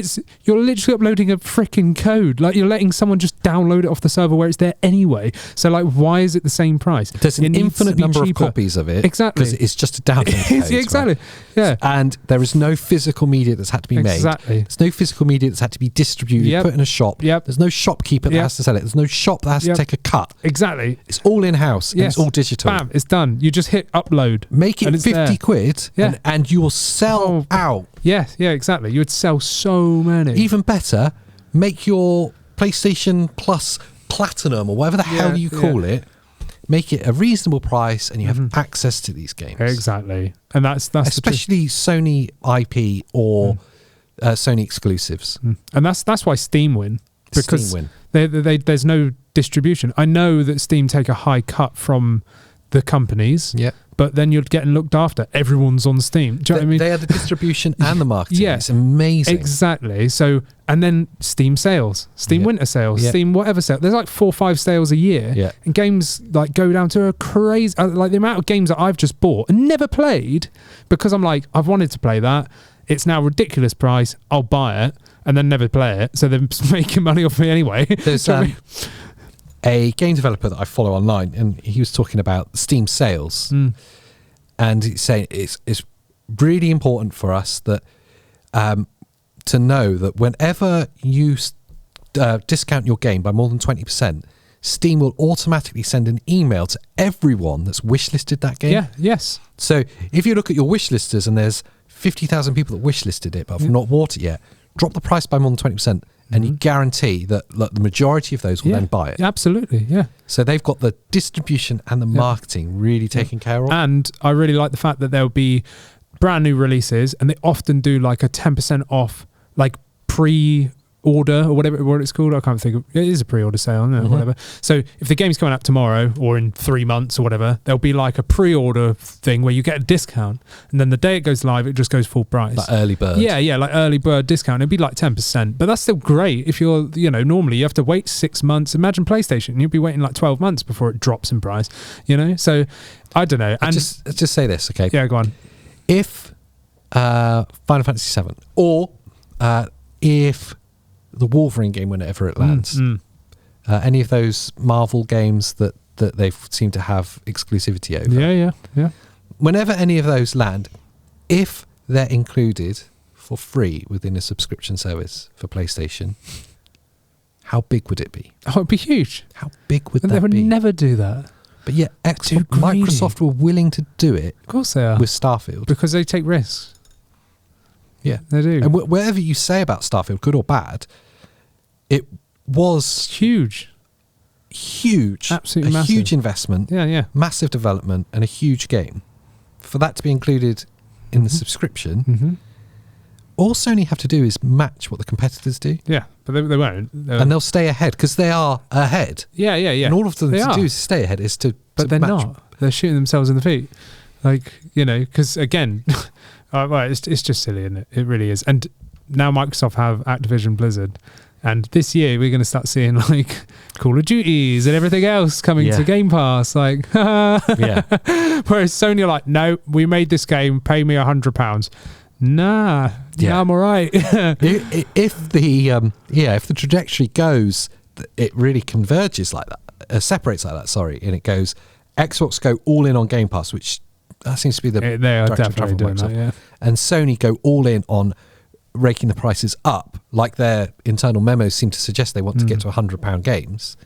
Speaker 2: You're literally uploading a freaking code. You're letting someone just download it off the server where it's there anyway. So why is it the same price?
Speaker 1: There's an infinite number of copies of it.
Speaker 2: Exactly.
Speaker 1: Because it's just a download code.
Speaker 2: Exactly.
Speaker 1: Right?
Speaker 2: Yeah.
Speaker 1: And there is no physical media that's had to be made.
Speaker 2: Exactly.
Speaker 1: There's no physical media that's had to be distributed, put in a shop.
Speaker 2: Yep.
Speaker 1: There's no shopkeeper that has to sell it. There's no shop that has to take a cut.
Speaker 2: Exactly.
Speaker 1: It's all in-house and it's all digital.
Speaker 2: Bam, it's done. You just hit upload.
Speaker 1: Make it 50 quid and you will sell out.
Speaker 2: Yeah, exactly. You would sell so many.
Speaker 1: Even better, make your PlayStation Plus Platinum or whatever the hell you call it, make it a reasonable price and you have access to these games.
Speaker 2: Exactly. And that's
Speaker 1: especially Sony IP or Sony exclusives.
Speaker 2: And that's why Steam win. Because
Speaker 1: Steam win.
Speaker 2: There's no distribution. I know that Steam take a high cut from the companies.
Speaker 1: Yeah.
Speaker 2: But then you're getting looked after. Everyone's on Steam. Do you know what I mean?
Speaker 1: They have the distribution and the marketing.
Speaker 2: Yeah.
Speaker 1: It's amazing.
Speaker 2: Exactly. So, and then Steam sales, Steam winter sales, Steam whatever sale. There's 4 or 5 sales a year.
Speaker 1: Yeah.
Speaker 2: And games go down to a crazy, the amount of games that I've just bought and never played because I'm I've wanted to play that. It's now a ridiculous price. I'll buy it and then never play it. So they're making money off me anyway.
Speaker 1: There's a game developer that I follow online, and he was talking about Steam sales, and he's saying it's really important for us that to know that whenever you discount your game by more than 20%, Steam will automatically send an email to everyone that's wishlisted that game.
Speaker 2: Yeah. Yes.
Speaker 1: So if you look at your wishlisters and there's 50,000 people that wishlisted it but have not bought it yet, drop the price by more than 20%. And you guarantee that the majority of those will then buy it.
Speaker 2: Absolutely, yeah.
Speaker 1: So they've got the distribution and the marketing really taken care of.
Speaker 2: And I really like the fact that there'll be brand new releases and they often do a 10% off, order or whatever what it's called. I can't think of it. Is a pre-order sale, isn't it? Whatever. So if the game's coming out tomorrow or in 3 months or whatever, there'll be like a pre-order thing where you get a discount, and then the day it goes live, it just goes full price.
Speaker 1: Like early bird.
Speaker 2: Yeah, like early bird discount. It'd be like 10%, but that's still great. If you're, normally you have to wait 6 months. Imagine PlayStation, you'd be waiting like 12 months before it drops in price. So I don't know. And
Speaker 1: let's just say this, okay?
Speaker 2: Yeah, go on.
Speaker 1: If Final Fantasy VII, or if the Wolverine game, whenever it lands, any of those Marvel games that they seem to have exclusivity over.
Speaker 2: Yeah.
Speaker 1: Whenever any of those land, if they're included for free within a subscription service for PlayStation, how big would it be?
Speaker 2: Oh, it'd be huge.
Speaker 1: How big would that be?
Speaker 2: They would never do that.
Speaker 1: But yet, Microsoft were willing to do it.
Speaker 2: Of course they are.
Speaker 1: With Starfield.
Speaker 2: Because they take risks.
Speaker 1: Yeah.
Speaker 2: They do.
Speaker 1: And whatever you say about Starfield, good or bad, it was
Speaker 2: huge.
Speaker 1: Absolutely massive. Huge investment.
Speaker 2: Yeah.
Speaker 1: Massive development and a huge game. For that to be included in the subscription, all Sony have to do is match what the competitors do.
Speaker 2: Yeah, but they won't.
Speaker 1: And they'll stay ahead because they are ahead.
Speaker 2: Yeah.
Speaker 1: And all of them to do is stay ahead is to
Speaker 2: But they're
Speaker 1: match.
Speaker 2: not. They're shooting themselves in the feet. Because again, it's just silly, isn't it? It really is. And now Microsoft have Activision Blizzard. And this year we're going to start seeing like Call of Duties and everything else coming to Game Pass. Like, Whereas Sony are like, no, we made this game, pay me £100. Nah, I'm all right.
Speaker 1: if the trajectory goes, it really converges like that, separates like that. Sorry, and it goes, Xbox go all in on Game Pass, which that seems to be the
Speaker 2: they are definitely doing that, yeah.
Speaker 1: And Sony go all in on raking the prices up, like their internal memos seem to suggest they want to get to £100 games.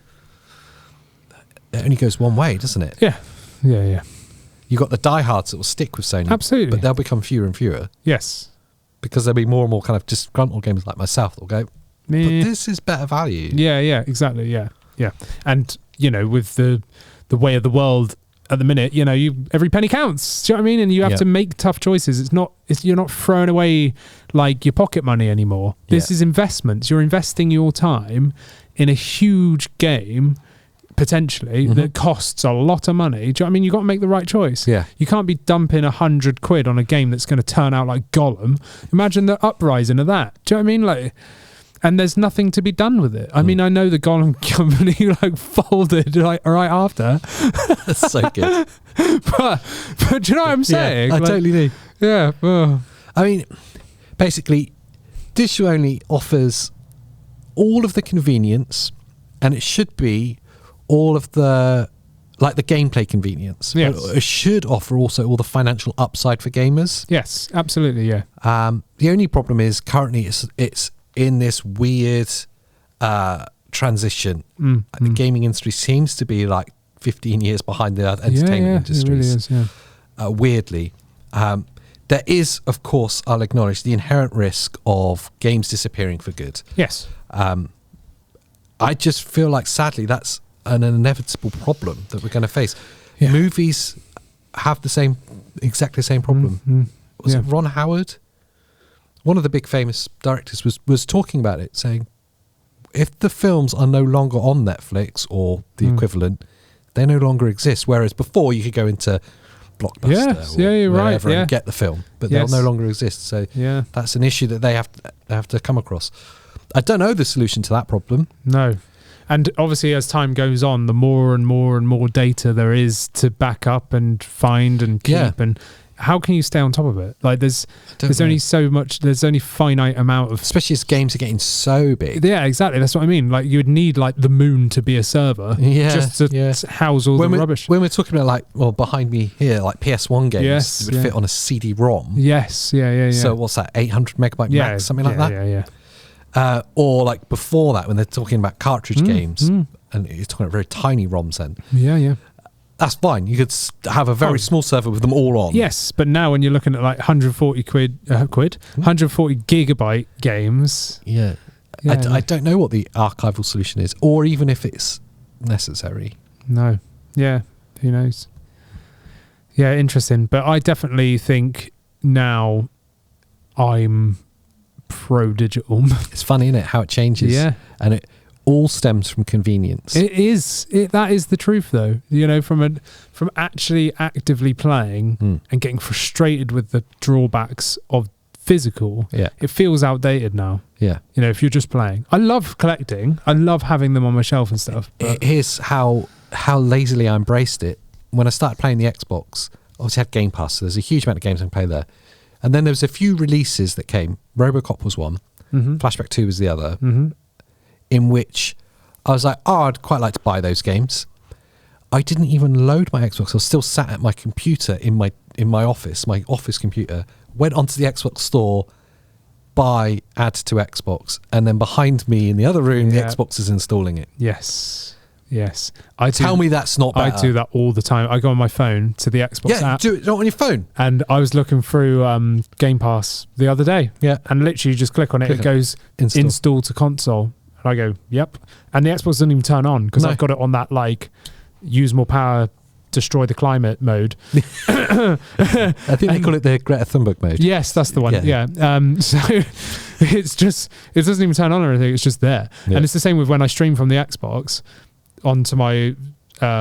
Speaker 1: It only goes one way, doesn't it?
Speaker 2: Yeah.
Speaker 1: You got the diehards that will stick with Sony,
Speaker 2: absolutely,
Speaker 1: but they'll become fewer and fewer.
Speaker 2: Yes,
Speaker 1: because there'll be more and more kind of disgruntled gamers like myself that'll go, but this is better value.
Speaker 2: Yeah, exactly. Yeah. And with the way of the world at the minute, every penny counts. Do you know what I mean? And you have to make tough choices. You're not throwing away like your pocket money anymore. This is investments. You're investing your time in a huge game, potentially, that costs a lot of money. Do you know what I mean? You've got to make the right choice.
Speaker 1: Yeah.
Speaker 2: You can't be dumping £100 on a game that's going to turn out like Gollum. Imagine the uprising of that. Do you know what I mean? Like, and there's nothing to be done with it. I mean, I know the Gollum company like folded like right after.
Speaker 1: That's so good.
Speaker 2: but do you know what I'm saying?
Speaker 1: Yeah, I totally do.
Speaker 2: Yeah. Oh.
Speaker 1: I mean, basically, Digital Only offers all of the convenience, and it should be all of the gameplay convenience.
Speaker 2: Yes.
Speaker 1: It should offer also all the financial upside for gamers.
Speaker 2: Yes, absolutely. Yeah.
Speaker 1: The only problem is currently it's in this weird transition. The gaming industry seems to be like 15 years behind the entertainment industries.
Speaker 2: It really is,
Speaker 1: weirdly. There is, of course, I'll acknowledge, the inherent risk of games disappearing for good.
Speaker 2: Yes.
Speaker 1: I just feel like, sadly, that's an inevitable problem that we're going to face. Yeah. Movies have exactly the same problem. Was it Ron Howard? One of the big famous directors was talking about it, saying if the films are no longer on Netflix or the equivalent, they no longer exist. Whereas before you could go into Blockbuster or wherever and get the film, but they'll no longer exist. So that's an issue that they have to come across. I don't know the solution to that problem.
Speaker 2: No. And obviously, as time goes on, the more and more and more data there is to back up and find and keep, and how can you stay on top of it? Like there's only so much. There's only finite amount of,
Speaker 1: especially as games are getting so big.
Speaker 2: Yeah, exactly. That's what I mean. Like you would need like the moon to be a server, just to house all the rubbish.
Speaker 1: When we're talking about behind me here, like PS1 games, it would fit on a CD-ROM.
Speaker 2: Yes, yeah.
Speaker 1: So what's that? 800 megabyte max, something like that.
Speaker 2: Yeah.
Speaker 1: Or like before that, when they're talking about cartridge games, and you're talking about very tiny ROMs then.
Speaker 2: Yeah.
Speaker 1: That's fine. You could have a very small server with them all on.
Speaker 2: Yes, but now when you're looking at like 140 140 gigabyte games.
Speaker 1: Yeah. I don't know what the archival solution is, or even if it's necessary.
Speaker 2: No. Yeah. Who knows? Yeah, interesting. But I definitely think now I'm pro digital.
Speaker 1: It's funny, isn't it, how it changes?
Speaker 2: Yeah.
Speaker 1: And it all stems from convenience.
Speaker 2: It is. That is the truth, though. From actually actively playing and getting frustrated with the drawbacks of physical, it feels outdated now.
Speaker 1: Yeah.
Speaker 2: If you're just playing. I love collecting. I love having them on my shelf and stuff.
Speaker 1: Here's how lazily I embraced it. When I started playing the Xbox, obviously I had Game Pass, so there's a huge amount of games I can play there. And then there was a few releases that came. Robocop was one. Flashback 2 was the other. In which I was like, I'd quite like to buy those games. I didn't even load my Xbox. I was still sat at my computer in my office, my office computer. Went onto the Xbox store, add to Xbox, and then behind me in the other room, the Xbox is installing it.
Speaker 2: Yes.
Speaker 1: Tell me that's not better.
Speaker 2: I do that all the time. I go on my phone to the Xbox app.
Speaker 1: Do it not on your phone.
Speaker 2: And I was looking through Game Pass the other day.
Speaker 1: Yeah.
Speaker 2: And literally just click on it. It goes install to console. And I go, yep. And the Xbox doesn't even turn on because I've got it on that use more power, destroy the climate mode.
Speaker 1: I think they call it the Greta Thunberg mode.
Speaker 2: Yes, that's the one. Yeah. So it's just, it doesn't even turn on or anything. It's just there. Yeah. And it's the same with when I stream from the Xbox onto my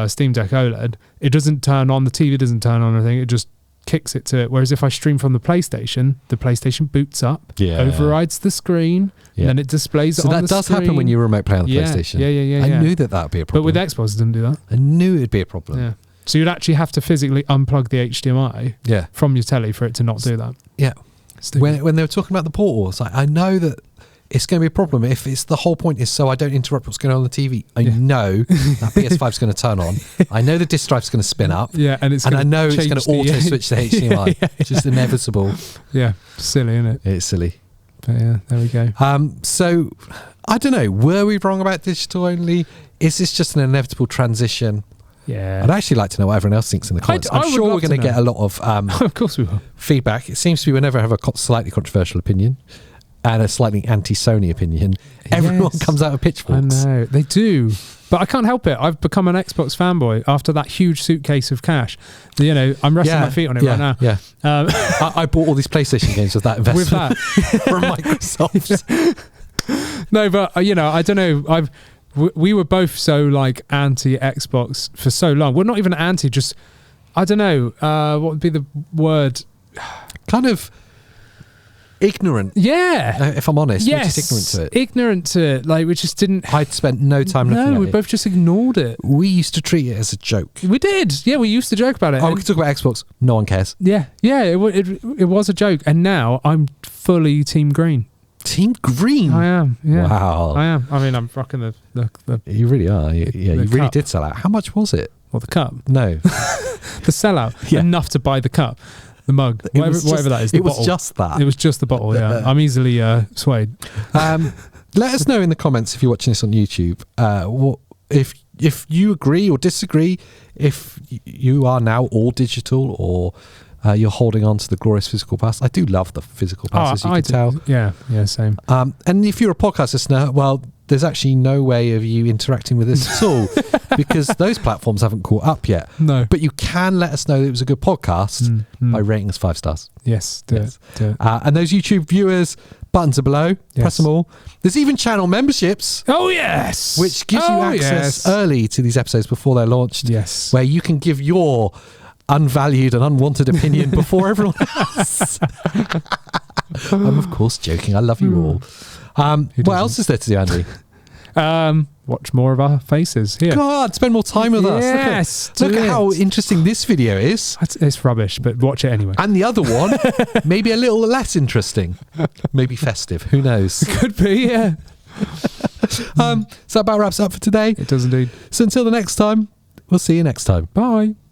Speaker 2: Steam Deck OLED. It doesn't turn on. The TV doesn't turn on or anything. It just kicks it to it. Whereas if I stream from the PlayStation boots up, overrides the screen, and then it displays it on the screen. So that does happen when
Speaker 1: you remote play on the PlayStation.
Speaker 2: Yeah.
Speaker 1: I knew that would be a problem.
Speaker 2: But with Xbox, it didn't do that.
Speaker 1: I knew it'd be a problem.
Speaker 2: Yeah. So you'd actually have to physically unplug the HDMI from your telly for it to not do that.
Speaker 1: Yeah. When they were talking about the portal, it's like, I know that it's going to be a problem if it's the whole point is so I don't interrupt what's going on the TV. I know that PS5 is going to turn on. I know the disc drive is going to spin up.
Speaker 2: Yeah, and I know it's going to
Speaker 1: auto switch to HDMI. It's just inevitable.
Speaker 2: Yeah, silly, isn't it?
Speaker 1: It's silly.
Speaker 2: But yeah, there we go.
Speaker 1: So I don't know. Were we wrong about digital only? Is this just an inevitable transition?
Speaker 2: Yeah.
Speaker 1: I'd actually like to know what everyone else thinks in the comments. I'm sure we're going to get a lot of
Speaker 2: of course we will.
Speaker 1: Feedback. It seems to be whenever I have a slightly controversial opinion and a slightly anti-Sony opinion, everyone comes out of pitchforks.
Speaker 2: I know, they do. But I can't help it. I've become an Xbox fanboy after that huge suitcase of cash. I'm resting my feet on it right now.
Speaker 1: Yeah. I bought all these PlayStation games with that investment.
Speaker 2: With that.
Speaker 1: From Microsoft.
Speaker 2: No, but, I don't know. We were both so anti-Xbox for so long. Well, not even anti, just, I don't know. What would be the word?
Speaker 1: Kind of ignorant.
Speaker 2: Yeah.
Speaker 1: If I'm honest.
Speaker 2: Yes.
Speaker 1: We're just ignorant to it.
Speaker 2: Ignorant to it. We just didn't.
Speaker 1: I'd spent no time looking at it.
Speaker 2: No, we both just ignored it.
Speaker 1: We used to treat it as a joke.
Speaker 2: We did. Yeah, we used to joke about it.
Speaker 1: Oh, we could talk about Xbox. No one cares.
Speaker 2: Yeah. Yeah, it was a joke. And now I'm fully Team Green.
Speaker 1: Team Green?
Speaker 2: I am. Yeah.
Speaker 1: Wow.
Speaker 2: I am. I mean, I'm rocking the
Speaker 1: You really are. You really did sell out. How much was it?
Speaker 2: Well, the cup.
Speaker 1: No.
Speaker 2: The sellout. Yeah. Enough to buy the cup. The mug, whatever that is.
Speaker 1: It was just that.
Speaker 2: It was just the bottle, yeah. I'm easily swayed.
Speaker 1: Let us know in the comments if you're watching this on YouTube, if you agree or disagree, if you are now all digital or you're holding on to the glorious physical pass. I do love the physical pass, as you can tell.
Speaker 2: Yeah, same.
Speaker 1: And if you're a podcast listener, well, there's actually no way of you interacting with us at all because those platforms haven't caught up yet.
Speaker 2: No.
Speaker 1: But you can let us know that it was a good podcast by rating us 5 stars.
Speaker 2: Yes, do it.
Speaker 1: And those YouTube viewers, buttons are below. Yes. Press them all. There's even channel memberships.
Speaker 2: Oh, yes.
Speaker 1: Which gives you access early to these episodes before they're launched.
Speaker 2: Yes.
Speaker 1: Where you can give your unvalued and unwanted opinion before everyone else. I'm, of course, joking. I love you all. What else is there to do, Andy?
Speaker 2: Watch more of our faces here.
Speaker 1: God, spend more time with us.
Speaker 2: Yes,
Speaker 1: look at how interesting this video is.
Speaker 2: It's rubbish, but watch it anyway.
Speaker 1: And the other one, maybe a little less interesting. Maybe festive. Who knows?
Speaker 2: Could be, yeah.
Speaker 1: So that about wraps up for today.
Speaker 2: It does indeed.
Speaker 1: So until the next time, we'll see you next time.
Speaker 2: Bye.